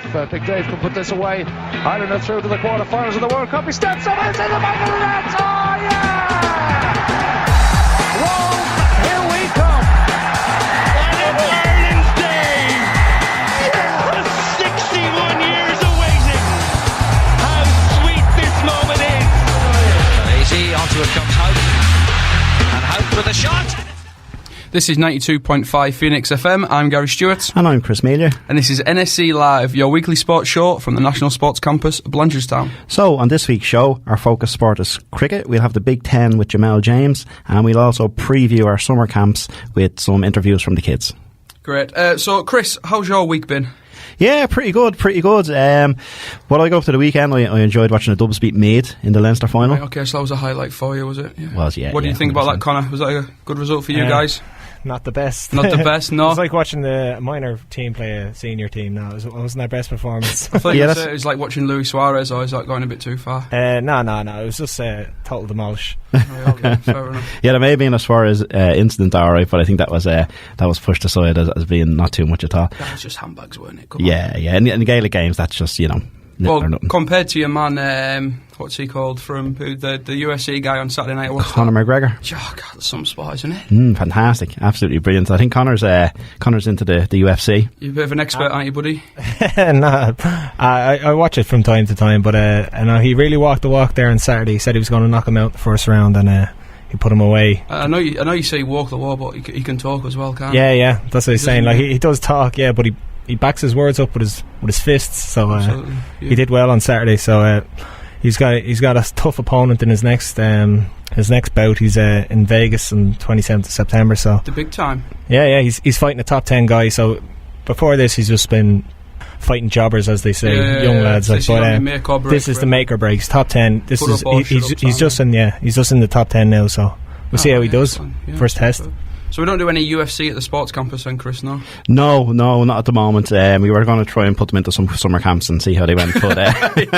Big Dave can put this away. Ireland are through to the quarter-finals of the World Cup. He steps up and it's in the back of the net. Oh, yeah! Rome, here we come. And it's Ireland's day. Yeah! 61 years of waiting. How sweet this moment is. Easy, onto it comes Hope. And Hope with a shot. This is 92.5 Phoenix FM. I'm Gary Stewart. And I'm Chris Mealer. And this is NSC Live, your weekly sports show from the National Sports Campus, Blanchardstown. So, on this week's show, our focus sport is cricket. We'll have the Big Ten with Jamal James, and we'll also preview our summer camps with some interviews from the kids. Great. So, Chris, how's your week been? Yeah, pretty good. Well, I go up to the weekend. I enjoyed watching the Dubs beat Meath in the Leinster final. Right, okay, so that was a highlight for you, was it? Yeah. Was, yeah. What do you think about that, Connor? Was that a good result for you guys? Not the best. Not the best, no. It's like watching the minor team play a senior team now. It wasn't their best performance. I thought it was like watching Luis Suarez, or is that going a bit too far? No. It was just total demolish. Okay, fair enough. Yeah, there may have been a Suarez incident, alright, but I think that was pushed aside as being not too much at all. That was just handbags, weren't it? Yeah. In the Gaelic games, that's just, Well, compared to your man, what's he called, from the UFC guy on Saturday night? Conor McGregor. Oh, God, that's some sport, isn't it? Fantastic. Absolutely brilliant. I think Conor's into the UFC. You're a bit of an expert, aren't you, buddy? No, I watch it from time to time, but he really walked the walk there on Saturday. He said he was going to knock him out the first round, and he put him away. I know you say walk the walk, but he can talk as well, can't he? Yeah, that's what he's saying. Like he does talk, yeah, but he backs his words up with his fists. So he did well on Saturday. So he's got a tough opponent in his next bout. He's in Vegas on 27th of September. So the big time. Yeah. He's fighting a top 10 guy. So before this, he's just been fighting jobbers, as they say, young lads. Like, but this is the make or breaks. Top 10. This is he's just in the top 10 now. So we'll see how he does. First test. So we don't do any UFC at the sports campus then, Chris, no? No, not at the moment. We were going to try and put them into some summer camps and see how they went. But we've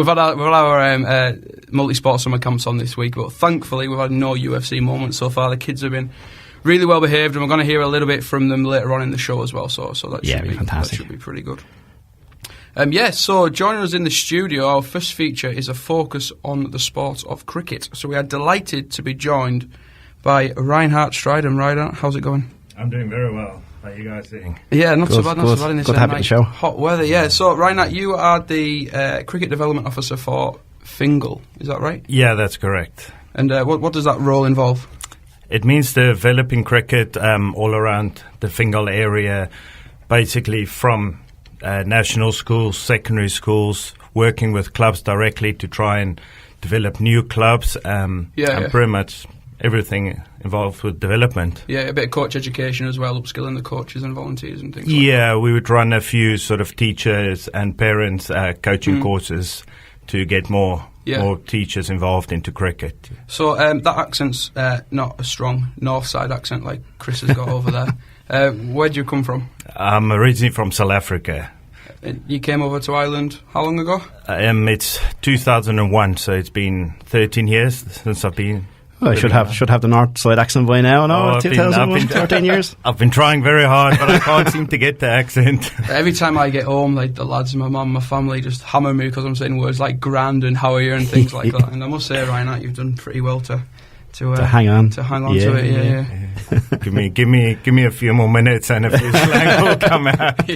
had our multi-sport summer camps on this week, but thankfully we've had no UFC moments so far. The kids have been really well behaved, and we're going to hear a little bit from them later on in the show as well. So that should be fantastic. That should be pretty good. So joining us in the studio, our first feature is a focus on the sport of cricket. So we are delighted to be joined by Reinhard Strijdom. Reinhard, how's it going? I'm doing very well. How are you guys doing? Yeah, not so bad in this nice show. Hot weather. Yeah, so Reinhard, you are the Cricket Development Officer for Fingal, is that right? Yeah, that's correct. And what does that role involve? It means developing cricket all around the Fingal area, basically from national schools, secondary schools, working with clubs directly to try and develop new clubs, and pretty much everything involved with development. Yeah, a bit of coach education as well, upskilling the coaches and volunteers and things like that. We would run a few sort of teachers and parents coaching courses to get more teachers involved into cricket. So that accent's not a strong north side accent like Chris has got over there. Where do you come from? I'm originally from South Africa. You came over to Ireland how long ago? It's 2001, so it's been 13 years since I've been. Well, I should have the north side accent by now. No, 2001, 13 years. I've been trying very hard, but I can't seem to get the accent. Every time I get home, like the lads, my mum, my family just hammer me because I'm saying words like grand and how are you and things like that. And I must say, Ryan, you've done pretty well to hang on to it. Yeah. give me a few more minutes and a few slang will come out.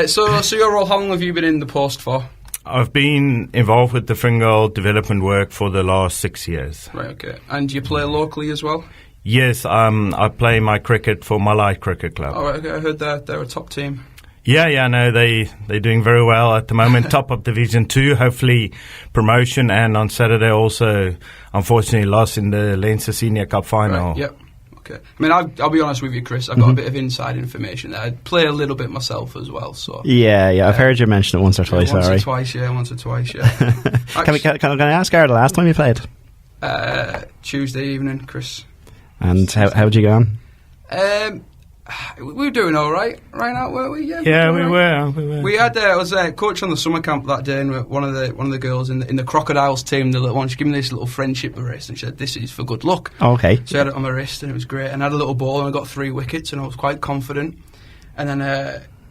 So your role, how long have you been in the post for? I've been involved with the Fingal development work for the last 6 years. Right, okay. And do you play locally as well? Yes, I play my cricket for Malai Cricket Club. Oh, right, okay. I heard they're a top team. Yeah, no, they're doing very well at the moment. Top of Division 2, hopefully promotion. And on Saturday also, unfortunately, lost in the Leinster Senior Cup final. Right, yep. Okay. I mean, I'll be honest with you, Chris. I've got a bit of inside information there. I play a little bit myself as well. So yeah. I've heard you mention it once or twice. Once or twice. Can I ask her the last time you played? Tuesday evening, Chris. And how'd you go on? We were doing all right now, weren't we? Yeah, we were. We had I was coach on the summer camp that day, and one of the girls in the Crocodiles team, the little one, she gave me this little friendship wrist, and she said, "This is for good luck." Okay. So I had it on my wrist, and it was great. And I had a little ball, and I got 3 wickets, and I was quite confident. And then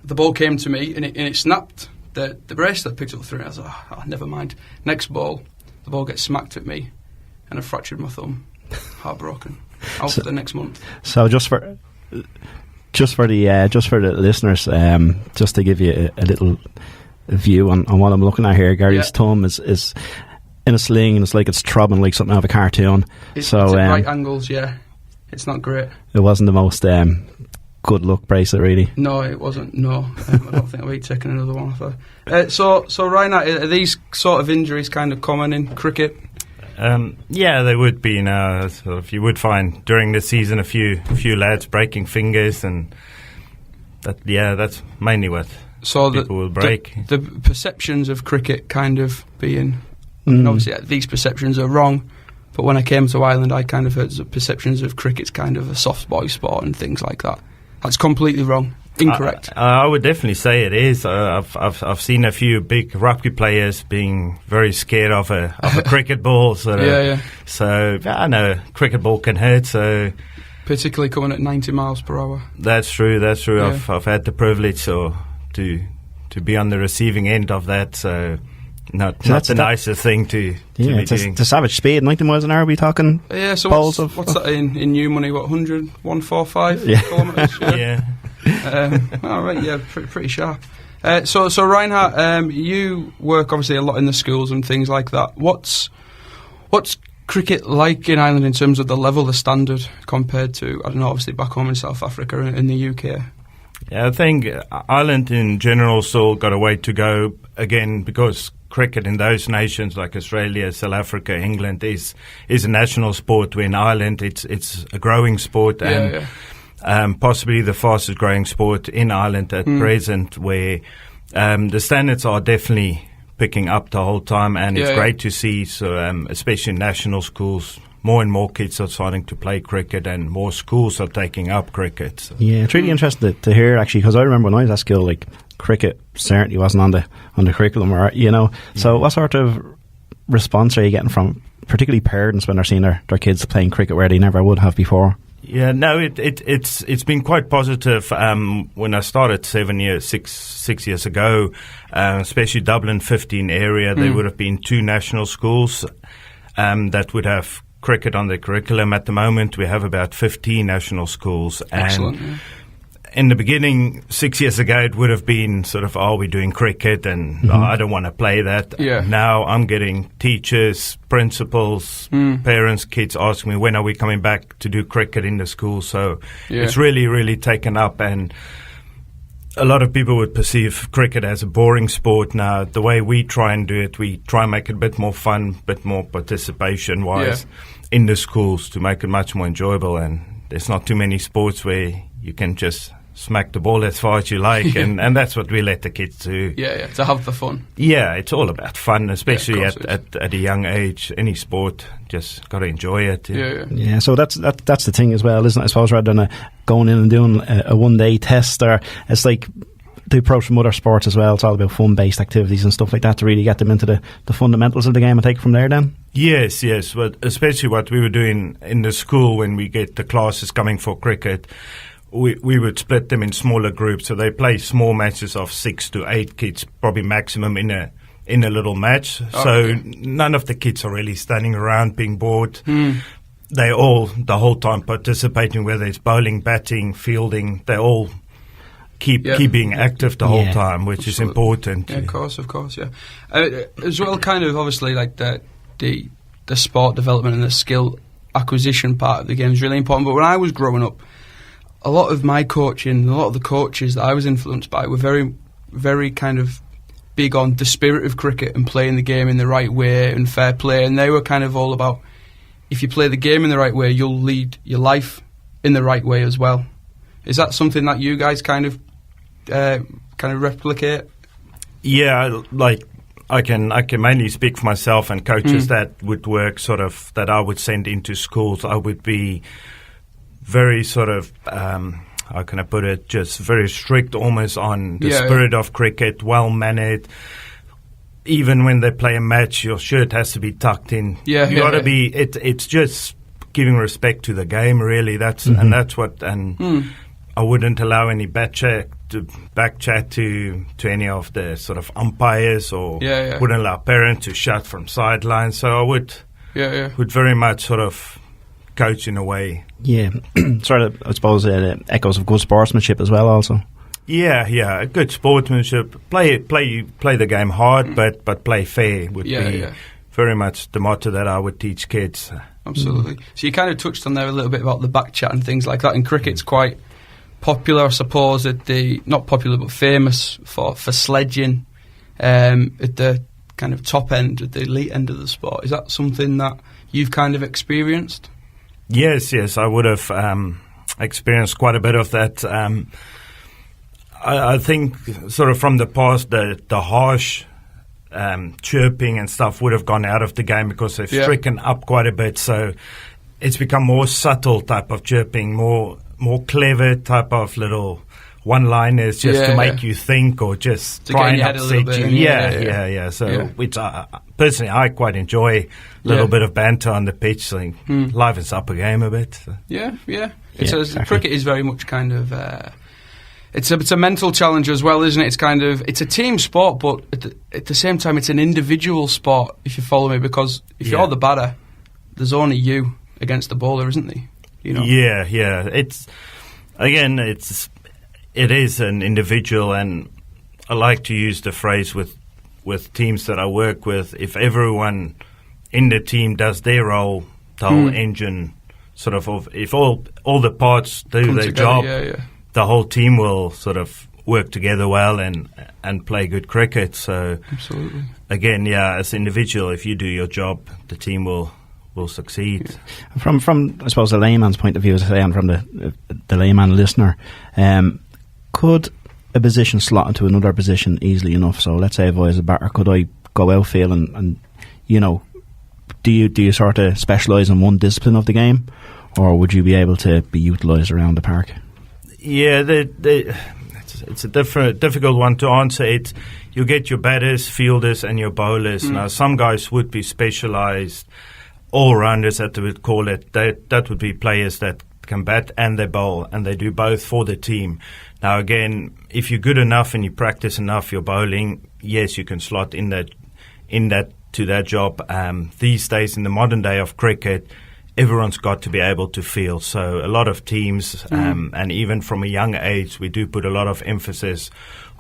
the ball came to me and it snapped. The bracelet picked up the 3. I was like, oh, never mind. Next ball, the ball gets smacked at me, and I fractured my thumb. Heartbroken. Out for the next month. So just for the listeners, just to give you a little view on what I'm looking at here, Gary's thumb is in a sling, and it's like it's throbbing like something out of a cartoon. It's at right angles, yeah. It's not great. It wasn't the most good luck bracelet, really. No, it wasn't. No, I don't think I'll be taking another one off her. So Ryan, are these sort of injuries kind of common in cricket? Yeah, they would be now. Sort of, you would find during the season a few lads breaking fingers, and that's mainly what people will break. The perceptions of cricket kind of being, obviously these perceptions are wrong, but when I came to Ireland, I kind of heard the perceptions of cricket's kind of a soft boy sport and things like that. That's completely wrong. Incorrect. I would definitely say it is. I've seen a few big rugby players being very scared of a cricket ball. So I know cricket ball can hurt. So particularly coming at 90 miles per hour. That's true. Yeah. I've had the privilege to be on the receiving end of that. So not the nicest thing to be doing. It's a savage speed, 90 miles an hour. We talking? Yeah. So what's that in new money? What 145 kilometres? Yeah. All right, yeah, pretty sharp. So Reinhard, you work obviously a lot in the schools and things like that. What's cricket like in Ireland in terms of the level, the standard, compared to, I don't know, obviously back home in South Africa and in the UK? Yeah, I think Ireland in general still got a way to go, again, because cricket in those nations like Australia, South Africa, England is a national sport. Where in Ireland it's a growing sport, possibly the fastest growing sport in Ireland at present, where the standards are definitely picking up the whole time, and it's great to see. So especially in national schools, more and more kids are starting to play cricket, and more schools are taking up cricket. So. Yeah, it's really interesting to hear, actually, because I remember when I was at school, like, cricket certainly wasn't on the curriculum, or So what sort of response are you getting from particularly parents when they're seeing their kids playing cricket where they never would have before? Yeah, no, it's been quite positive. When I started 6 years ago, especially Dublin 15 area, there would have been 2 national schools that would have cricket on their curriculum. At the moment, we have about 15 national schools. Excellent. And in the beginning, 6 years ago, it would have been sort of, we're doing cricket, and I don't want to play that. Yeah. Now I'm getting teachers, principals, parents, kids asking me, when are we coming back to do cricket in the school? So it's really, really taken up, and a lot of people would perceive cricket as a boring sport. Now, the way we try and do it, we try and make it a bit more fun, a bit more participation-wise in the schools to make it much more enjoyable. And there's not too many sports where you can just smack the ball as far as you like, and that's what we let the kids do. Yeah, to have the fun. Yeah, it's all about fun, especially at a young age. Any sport, just got to enjoy it. Yeah. So that's the thing as well, isn't it? I suppose rather than going in and doing a one-day test, or it's like the approach from other sports as well. It's all about fun-based activities and stuff like that to really get them into the fundamentals of the game and take it from there then. Yes, but especially what we were doing in the school when we get the classes coming for cricket. We would split them in smaller groups, so they play small matches of 6 to 8 kids, probably maximum in a little match. None of the kids are really standing around being bored. They all the whole time participating, whether it's bowling, batting, fielding. They all keep being active the whole time, which is important. Yeah, of course, yeah. As well, kind of obviously like the sport development and the skill acquisition part of the game is really important. But when I was growing up, a lot of my coaching, a lot of the coaches that I was influenced by were very, very kind of big on the spirit of cricket and playing the game in the right way and fair play. And they were kind of all about, if you play the game in the right way, you'll lead your life in the right way as well. Is that something that you guys kind of replicate? Yeah, like I can mainly speak for myself and coaches that would work sort of, that I would send into schools. I would be very sort of, how can I put it, just very strict almost on the spirit of cricket, well-mannered. Even when they play a match, your shirt has to be tucked in. You got to be, it's just giving respect to the game, really. And that's what, I wouldn't allow any bad chat to back chat to any of the sort of umpires, or yeah. wouldn't allow parents to shout from sidelines. So I would very much sort of coach in a way. Yeah, sort of, I suppose, echoes of good sportsmanship as well also. Yeah, good sportsmanship. Play the game hard, but play fair would be very much the motto that I would teach kids. Absolutely. So you kind of touched on there a little bit about the back chat and things like that. In cricket, it's quite popular, I suppose, not popular but famous for sledging at the kind of top end, at the elite end of the sport. Is that something that you've kind of experienced? Yes, I would have experienced quite a bit of that. I think sort of from the past, the harsh chirping and stuff would have gone out of the game because they've stricken up quite a bit. So it's become more subtle type of chirping, more clever type of little one-liners just to make you think, or just try and upset you. Yeah. So which personally I quite enjoy a little bit of banter on the pitch, so livens up a game a bit. So. Yeah. Exactly. Cricket is very much kind of. It's a mental challenge as well, isn't it? It's a team sport, but at the same time, it's an individual sport, if you follow me, because if you're the batter, there's only you against the bowler, isn't there? You know? Yeah. It is an individual, and I like to use the phrase with teams that I work with, if everyone in the team does their role, the whole engine sort of if all the parts do their job, the whole team will sort of work together well and play good cricket. So absolutely. Again, as an individual, if you do your job, the team will succeed. From I suppose the layman's point of view, as I say, and from the layman listener, could a position slot into another position easily enough? So let's say if I was a batter, could I go outfield and do you sort of specialise in one discipline of the game, or would you be able to be utilised around the park? Yeah, it's a difficult one to answer. You get your batters, fielders, and your bowlers. Now, some guys would be specialised all-rounders, that they would call it. That would be players that can bat and they bowl, and they do both for the team. Now, again, if you're good enough and you practice enough your bowling, yes, you can slot in that to that job. These days, in the modern day of cricket, everyone's got to be able to field. So a lot of teams, and even from a young age, we do put a lot of emphasis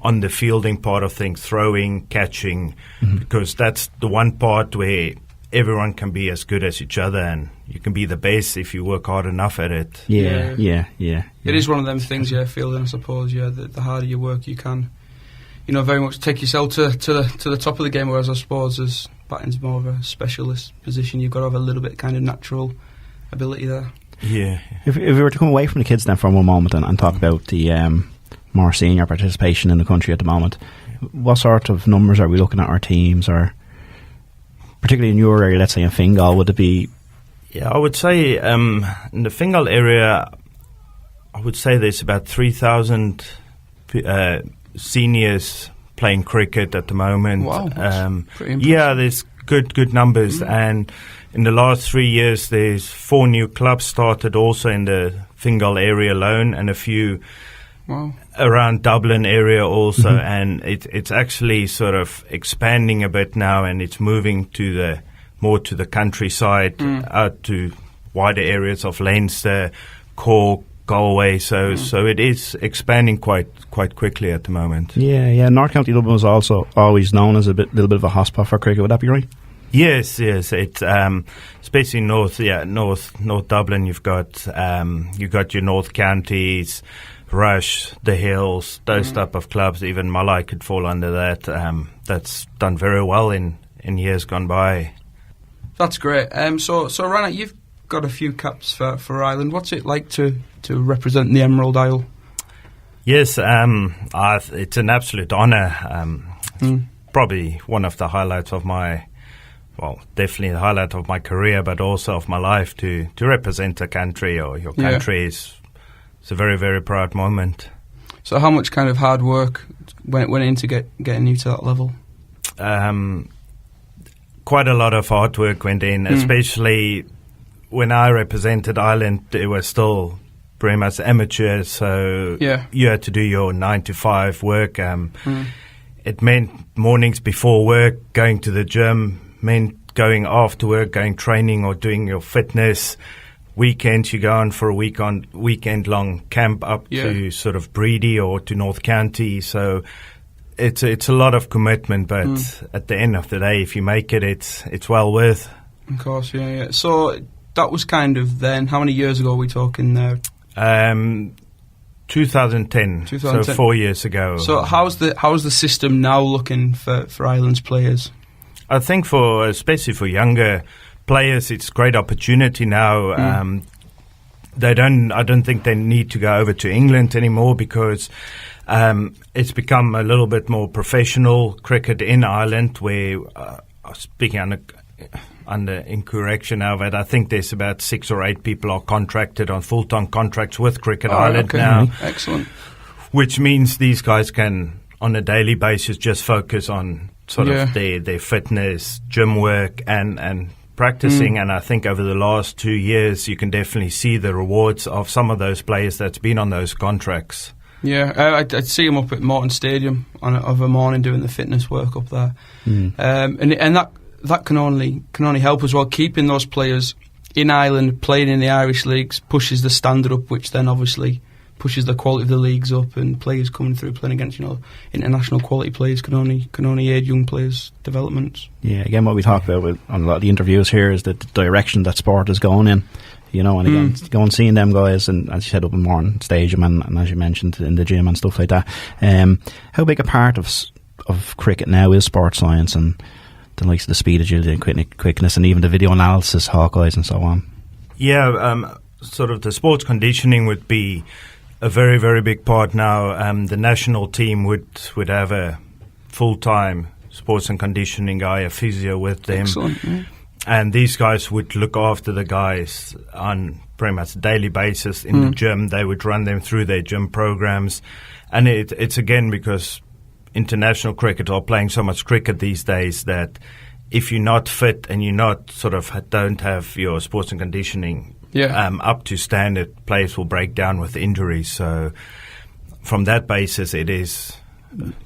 on the fielding part of things, throwing, catching, because that's the one part where everyone can be as good as each other, and you can be the best if you work hard enough at it. Yeah. It is one of them things, fielding, I suppose. The harder you work, you can, very much take yourself to the top of the game. Whereas I suppose as batting's more of a specialist position, you've got to have a little bit kind of natural ability there. Yeah. If we were to come away from the kids then for one moment and talk about the more senior participation in the country at the moment, what sort of numbers are we looking at our teams, or particularly in your area, let's say in Fingal, would it be? Yeah, I would say in the Fingal area, I would say there's about 3,000 seniors playing cricket at the moment. Wow, that's pretty impressive. Yeah, there's good numbers, and in the last 3 years, there's 4 new clubs started also in the Fingal area alone, and a few around Dublin area also, and it's actually sort of expanding a bit now, and it's moving more to the countryside, out to wider areas of Leinster, Cork, Galway. So it is expanding quite quickly at the moment. Yeah. North County Dublin was also always known as little bit of a hotspot for cricket. Would that be right? Yes. It's especially North Dublin. You've got your North Counties, Rush, the Hills, those type of clubs. Even Malai could fall under that. That's done very well in years gone by. That's great. So Rana, you've got a few caps for Ireland. What's it like to represent the Emerald Isle? Yes, it's an absolute honour. Probably one of the highlights of definitely the highlight of my career, but also of my life to represent a country or your country is. It's a very, very proud moment. So how much kind of hard work went into getting you to that level? Quite a lot of hard work went in, especially when I represented Ireland. It was still pretty much amateur, so you had to do your 9 to 5 work. It meant mornings before work, going to the gym, meant going after work, going training or doing your fitness. Weekends, you go on for a weekend-long camp up to sort of Breedy or to North County. So it's a lot of commitment, but at the end of the day, if you make it, it's well worth. Of course, yeah. So that was kind of then. How many years ago are we talking there? 2010. So 4 years ago. So how's the system now looking for Ireland's players? I think especially for younger players, it's a great opportunity now. I don't think they need to go over to England anymore because it's become a little bit more professional cricket in Ireland. Where speaking under incorrection now, that I think there's about 6 or 8 people are contracted on full-time contracts with Cricket Ireland now. Excellent. Which means these guys can, on a daily basis, just focus on sort of their fitness, gym work, and practicing. And I think over the last 2 years, you can definitely see the rewards of some of those players that's been on those contracts. Yeah, I'd see them up at Morton Stadium of a morning doing the fitness work up there, and that can only help as well. Keeping those players in Ireland playing in the Irish leagues pushes the standard up, which then obviously pushes the quality of the leagues up, and players coming through playing against international quality players can only aid young players' developments. Yeah, again, what we talk about on a lot of the interviews here is the direction that sport is going in. And again, going seeing them guys, and as you said, up in Morton Stadium, and as you mentioned, in the gym and stuff like that. How big a part of cricket now is sports science and the likes of the speed, agility and quickness, and even the video analysis, Hawkeyes and so on? Yeah, sort of the sports conditioning would be a very, very big part now. The national team would have a full-time sports and conditioning guy, a physio with them. Excellent, yeah. And these guys would look after the guys on pretty much a daily basis in the gym. They would run them through their gym programs. And it's again because international cricket are playing so much cricket these days that if you're not fit and you're not don't have your sports and conditioning up to standard, players will break down with injuries. So from that basis, it is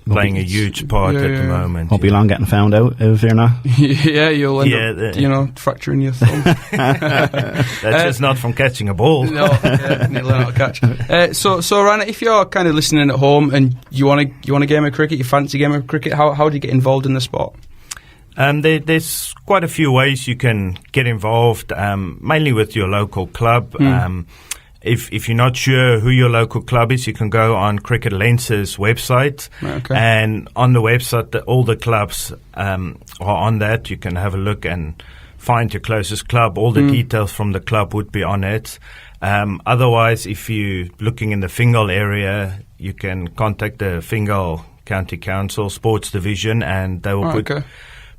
playing a huge part at the moment. Won't be long getting found out if you're not. You'll end up, fracturing your thumb. That's just not from catching a ball. No, you learn how to catch. So Rana, if you're kind of listening at home and you want a game of cricket, you fancy a game of cricket, how do you get involved in the sport? There's quite a few ways you can get involved, mainly with your local club. If you're not sure who your local club is, you can go on Cricket Lenses website, and on the website, all the clubs are on that. You can have a look and find your closest club. All the details from the club would be on it. Otherwise, if you're looking in the Fingal area, you can contact the Fingal County Council Sports Division, and they will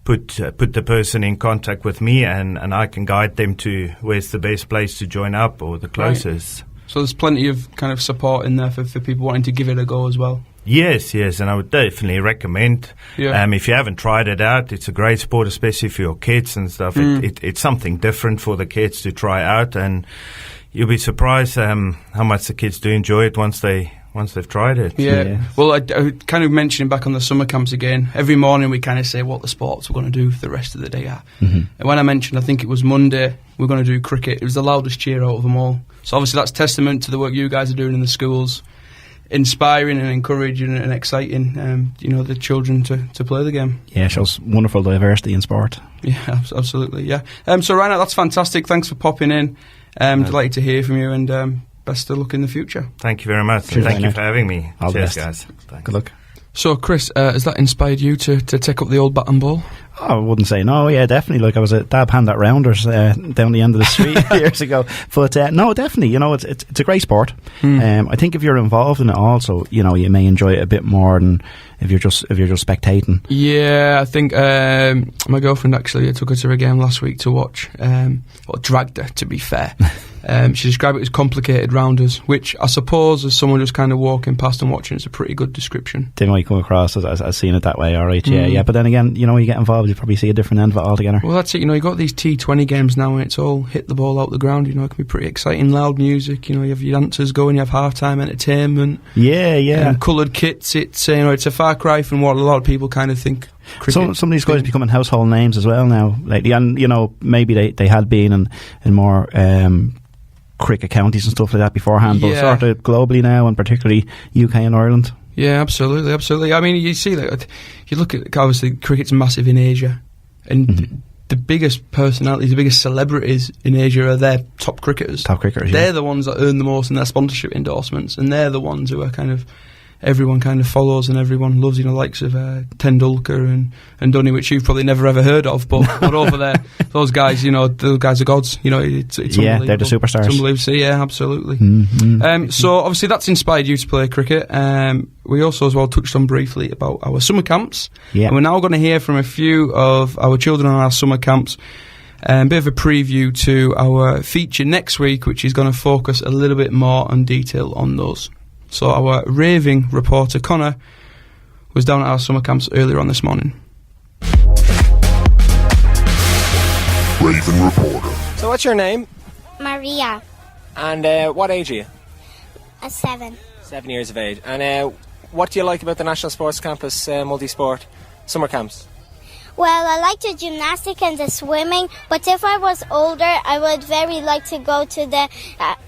put the person in contact with me, and I can guide them to where's the best place to join up or the closest. Right. So there's plenty of kind of support in there for people wanting to give it a go as well. Yes, and I would definitely recommend. If you haven't tried it out, it's a great sport, especially for your kids and stuff. It's something different for the kids to try out, and you'll be surprised how much the kids do enjoy it once they've tried it. Yeah. Well, I kind of mentioning back on the summer camps again, every morning we kind of say what the sports we're going to do for the rest of the day are. And when I mentioned, I think it was Monday, we're going to do cricket, it was the loudest cheer out of them all. So obviously that's testament to the work you guys are doing in the schools, inspiring and encouraging and exciting the children to play the game. Yeah, it shows wonderful diversity in sport. Yeah, absolutely, yeah. So Ryan, that's fantastic. Thanks for popping in. Delighted to hear from you, and best of luck in the future. Thank you very much. Thank you for having me. All Cheers, the best. guys. Thanks. Good luck. So, Chris, has that inspired you to take up the old bat and ball? I wouldn't say no. Yeah, definitely. Like I was a dab hand at Rounders down the end of the street years ago. But no, definitely. It's a great sport. I think if you're involved in it, also, you may enjoy it a bit more than if you're just spectating. Yeah, I think my girlfriend actually, I took her to a game last week to watch. Dragged her, to be fair. She described it as complicated rounders, which I suppose, as someone just kind of walking past and watching, it's a pretty good description. They might come across as seeing it that way, alright, yeah. But then again, you know, when you get involved, you probably see a different end of it altogether. Well, that's it, you know, you've got these T20 games now, and it's all hit the ball out the ground, you know, it can be pretty exciting, loud music, you know, you have your dancers going, you have half-time entertainment. Yeah. Coloured kits, it's, you know, it's a far cry from what a lot of people kind of think. Some of these guys are becoming household names as well now lately, and you know, maybe they had been in more cricket counties and stuff like that beforehand, but sort of globally now, and particularly UK and Ireland. Yeah, absolutely. I mean, you see that, you look at, obviously cricket's massive in Asia, and the biggest personalities, the biggest celebrities in Asia are their top cricketers. They're the ones that earn the most in their sponsorship endorsements, and they're the ones who are kind of, everyone kind of follows and everyone loves, you know, likes of Tendulkar and Dhoni, which you've probably never ever heard of, but over there, those guys, you know, those guys are gods, you know, it's unbelievable. They're the superstars. It's unbelievable, yeah, absolutely. So obviously that's inspired you to play cricket. We also as well touched on briefly about our summer camps, and we're now going to hear from a few of our children on our summer camps. A bit of a preview to our feature next week, which is going to focus a little bit more on detail on those. So our raving reporter Connor was down at our summer camps earlier on this morning. Raven reporter. So what's your name? Maria. And what age are you? 7. 7 years of age. And what do you like about the National Sports Campus multi-sport summer camps? Well, I like the gymnastic and the swimming, but if I was older, I would very like to go to the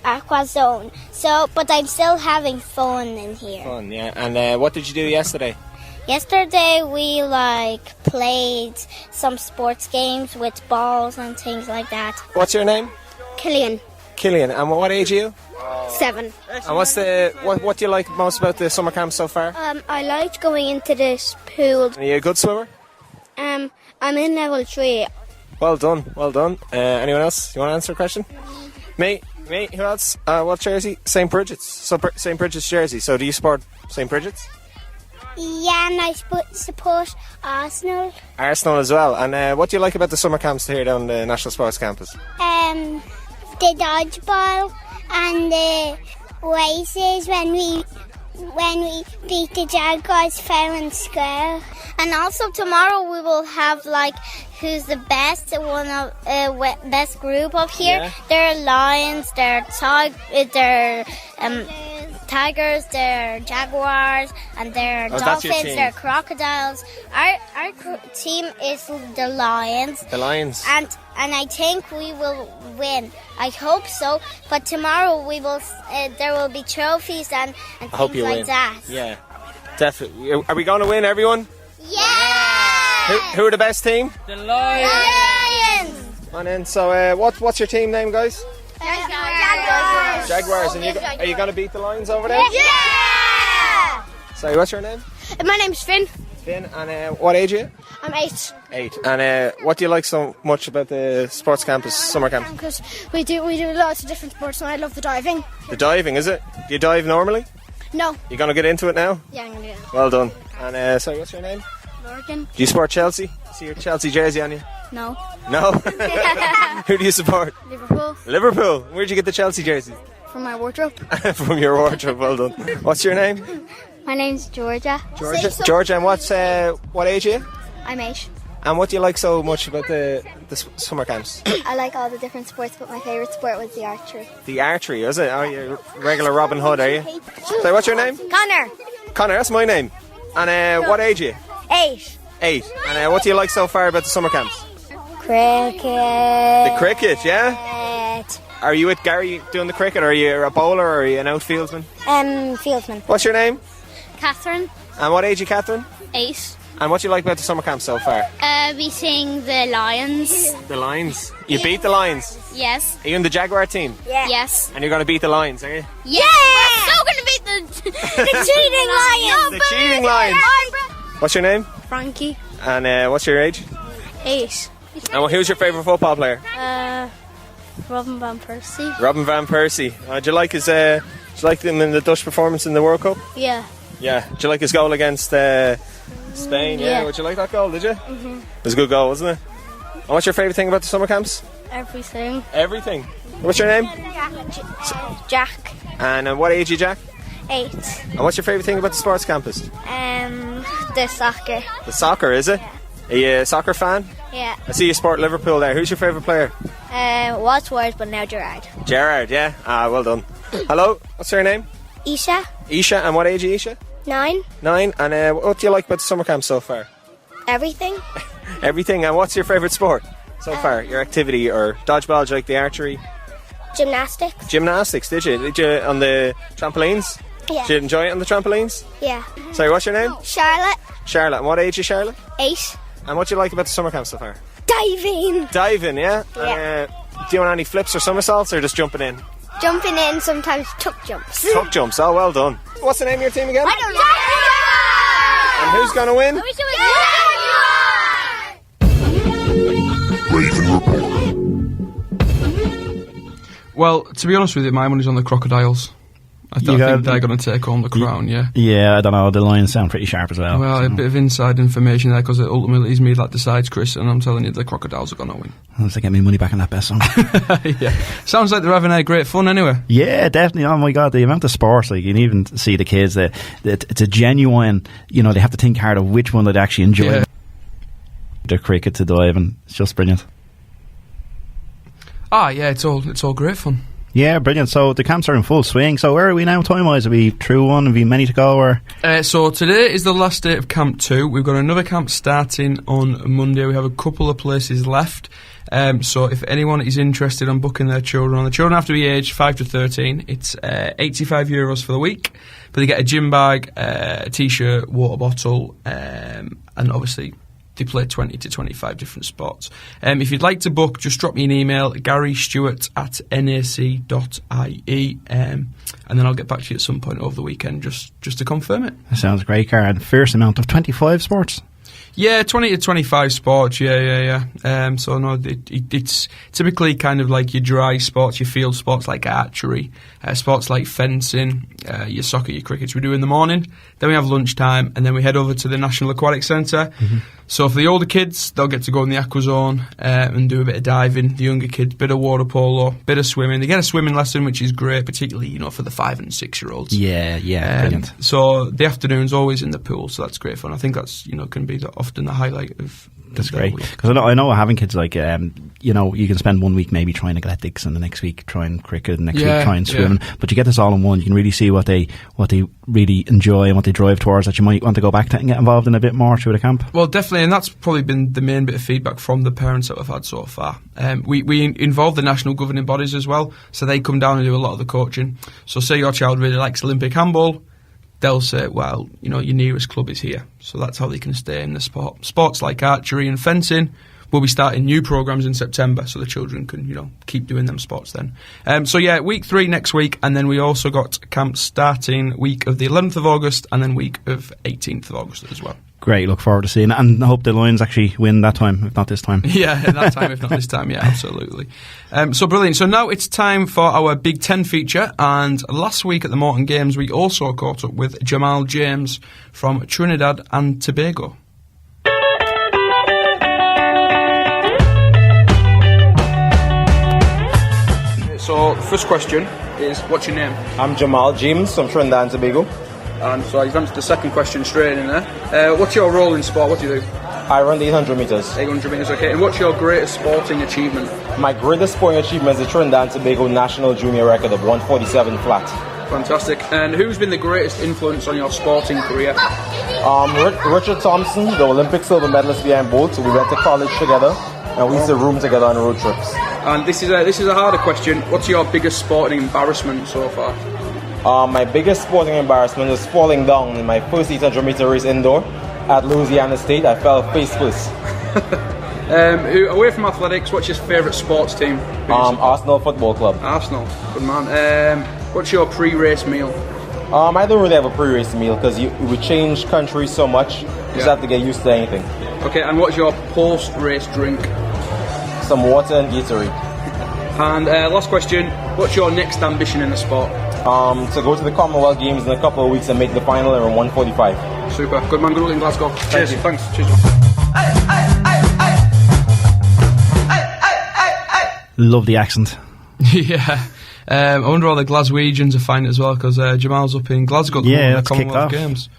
aqua zone. So, but I'm still having fun in here. Fun, yeah. And what did you do yesterday? Yesterday we played some sports games with balls and things like that. What's your name? Killian. And what age are you? 7. And what do you like most about the summer camp so far? I liked going into this pool. Are you a good swimmer? I'm in level 3. Well done. Anyone else? You want to answer a question? Me? Who else? What jersey? St. Bridget's. So St. Bridget's jersey. So do you support St. Bridget's? Yeah, and I support Arsenal. Arsenal as well. And what do you like about the summer camps here down the National Sports Campus? The dodgeball and the races when we beat the Jaguars fair and square. And also tomorrow we will have who's the best best group of here. Yeah. There are lions, there are tigers, there are jaguars, and there are dolphins, there are crocodiles. Our team is the lions. The lions. And I think we will win. I hope so. But tomorrow there will be trophies and things like that. Yeah, definitely. Are we going to win, everyone? Yeah! Who are the best team? The Lions! And then, so what's your team name, guys? Jaguars. And are you going to beat the Lions over there? Yeah! So what's your name? My name's Finn. And what age are you? I'm 8. 8. And what do you like so much about the sports campus, summer camp? Because we do lots of different sports, and I love the diving. The diving, is it? Do you dive normally? No. You going to get into it now? Yeah, I'm going to get it. Well done. And sorry, what's your name? Morgan. Do you support Chelsea? See your Chelsea jersey on you? No. No? Who do you support? Liverpool. Where'd you get the Chelsea jersey? From my wardrobe. From your wardrobe, well done. What's your name? My name's Georgia. Georgia, and what age are you? I'm 8. And what do you like so much about the summer camps? I like all the different sports, but my favourite sport was the archery. The archery, is it? Oh, you're regular Robin Hood, are you? So what's your name? Connor, that's my name. And what age are you? 8. 8. And what do you like so far about the summer camps? Cricket. The cricket, yeah? Are you with Gary doing the cricket, or are you a bowler, or are you an outfieldsman? Fieldsman. What's your name? Catherine. And what age are you, Catherine? 8. And what do you like about the summer camp so far? Beating the Lions. The Lions? You beat the Lions? Yes. Are you in the Jaguar team? Yeah. Yes. And you're going to beat the Lions, are you? Yeah! We're so going to beat the cheating Lions! The cheating Lions! What's your name? Frankie. And what's your age? 8. And who's your favourite football player? Robin Van Persie. Robin Van Persie. Do you like his? Do you like him in the Dutch performance in the World Cup? Yeah. Yeah. Do you like his goal against Spain? Yeah. Would you like that goal? Did you? It was a good goal, wasn't it? And what's your favourite thing about the summer camps? Everything. Everything. What's your name? Jack. And what age are you, Jack? 8. And what's your favourite thing about the sports campus? The soccer. The soccer, is it? Are you a soccer fan? Yeah. I see you support Liverpool there. Who's your favourite player? Wadsworth, but now Gerrard. Gerrard, yeah. Well done. Hello, what's your name? Isha. Isha, and what age are you, Isha? 9. 9, and what do you like about the summer camp so far? Everything. Everything, and what's your favourite sport so far? Your activity, or dodgeball, do you like the archery? Gymnastics. Gymnastics, did you? Did you on the trampolines? Yeah. Did you enjoy it on the trampolines? Yeah. Sorry, what's your name? Charlotte. Charlotte, and what age is Charlotte? 8. And what do you like about the summer camp so far? Diving. Diving, yeah? Yeah. Do you want any flips or somersaults, or just jumping in? Jumping in, sometimes tuck jumps. Tuck jumps, oh, well done. What's the name of your team again? I don't know. And who's going to win? Raven Report. Well, to be honest with you, my money's on the Crocodiles. I think they're going to take home the crown, yeah. Yeah, I don't know. The Lions sound pretty sharp as well. Well, so. A bit of inside information there, because it ultimately is me that decides, Chris, and I'm telling you, the Crocodiles are going to win. Unless they get me money back on that bet song. Yeah. Sounds like they're having great fun anyway. Yeah, definitely. Oh my God, the amount of sports, like, you can even see the kids, that it's a genuine, they have to think hard of which one they'd actually enjoy. Yeah. Their cricket to dive, and it's just brilliant. Yeah, it's all great fun. Yeah, brilliant. So the camps are in full swing. So where are we now time-wise? Are we through one? Have we many to go? Or? So today is the last day of Camp 2. We've got another camp starting on Monday. We have a couple of places left. So if anyone is interested in booking their children on, the children have to be aged 5 to 13. It's €85 for the week. But they get a gym bag, a t-shirt, water bottle, and obviously they play 20 to 25 different sports. If you'd like to book, just drop me an email, garystewart@nac.ie, and then I'll get back to you at some point over the weekend just to confirm it. That sounds great, Karen. Fierce amount of 25 sports. Yeah, 20 to 25 sports, yeah. So no, it's typically kind of like your dry sports, your field sports like archery, sports like fencing, your soccer, your cricket we do in the morning. Then we have lunchtime, and then we head over to the National Aquatic Centre. Mm-hmm. So for the older kids, they'll get to go in the aqua zone and do a bit of diving. The younger kids, bit of water polo, bit of swimming. They get a swimming lesson, which is great, particularly for the 5 and 6 year olds. Yeah, brilliant. So the afternoon's always in the pool, so that's great fun. I think that's can be often the highlight of. That's great, because I know having kids like you can spend 1 week maybe trying athletics, and the next week trying cricket, and the next week trying swimming. But you get this all in one. You can really see what they really enjoy and what they drive towards, that you might want to go back to and get involved in a bit more through the camp. Well, definitely, and that's probably been the main bit of feedback from the parents that we've had so far. We involve the national governing bodies as well, so they come down and do a lot of the coaching. So say your child really likes Olympic handball, they'll say, well, your nearest club is here. So that's how they can stay in the sport. Sports like archery and fencing, we'll be starting new programmes in September, so the children can, keep doing them sports then. Week 3 next week, and then we also got camps starting week of the 11th of August, and then week of 18th of August as well. Great, look forward to seeing it, and I hope the Lions actually win that time, if not this time. Yeah, that time, if not this time, yeah, absolutely. So brilliant. So now it's time for our Big Ten feature, and last week at the Morton Games we also caught up with Jamal James from Trinidad and Tobago. So the first question is, what's your name? I'm Jamal James from Trinidad and Tobago. And so you've answered the second question straight in there. What's your role in sport? What do you do? I run the 800 metres. 800 metres, okay. And what's your greatest sporting achievement? My greatest sporting achievement is the Trinidad and Tobago national junior record of 147 flat. Fantastic. And who's been the greatest influence on your sporting career? Richard Thompson, the Olympic silver medalist behind both. We went to college together, and we used to room together on road trips. And this is a harder question. What's your biggest sporting embarrassment so far? My biggest sporting embarrassment was falling down in my first 800 metre race indoor at Louisiana State. I fell face first. Away from athletics, what's your favourite sports team? Arsenal Football Club. Arsenal, good man. What's your pre-race meal? I don't really have a pre-race meal because we change countries so much. You just have to get used to anything. Okay, and what's your post-race drink? Some water and Gatorade. And last question, what's your next ambition in the sport? To go to the Commonwealth Games in a couple of weeks and make the final in 145. Super, good man, good luck in Glasgow. Cheers, thanks. Cheers. Love the accent. Yeah. I wonder how the Glaswegians are finding it as well, because Jamal's up in Glasgow. Yeah, the it's kicked Commonwealth off. Games.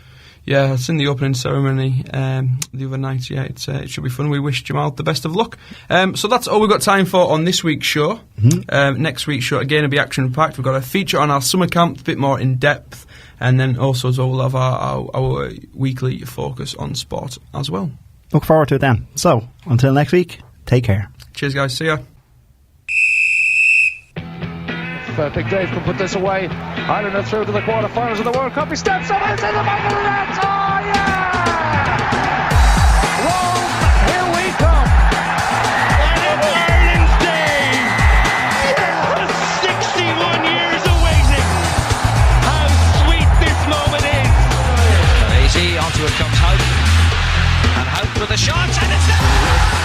Yeah, it's in the opening ceremony the other night. Yeah, it should be fun. We wish Jamal the best of luck. So that's all we've got time for on this week's show. Next week's show, again, will be action-packed. We've got a feature on our summer camp, a bit more in-depth, and then also as well, we'll have our weekly focus on sport as well. Look forward to it then. So, until next week, take care. Cheers, guys. See ya. Big Dave can put this away. Ireland are through to the quarter-finals of the World Cup. He steps up into the back of the net. Oh, yeah! Rome, here we come. And it's Ireland's day. For 61 years of waiting. How sweet this moment is. Easy, onto it comes Hope. And Hope with a shot, and it's there!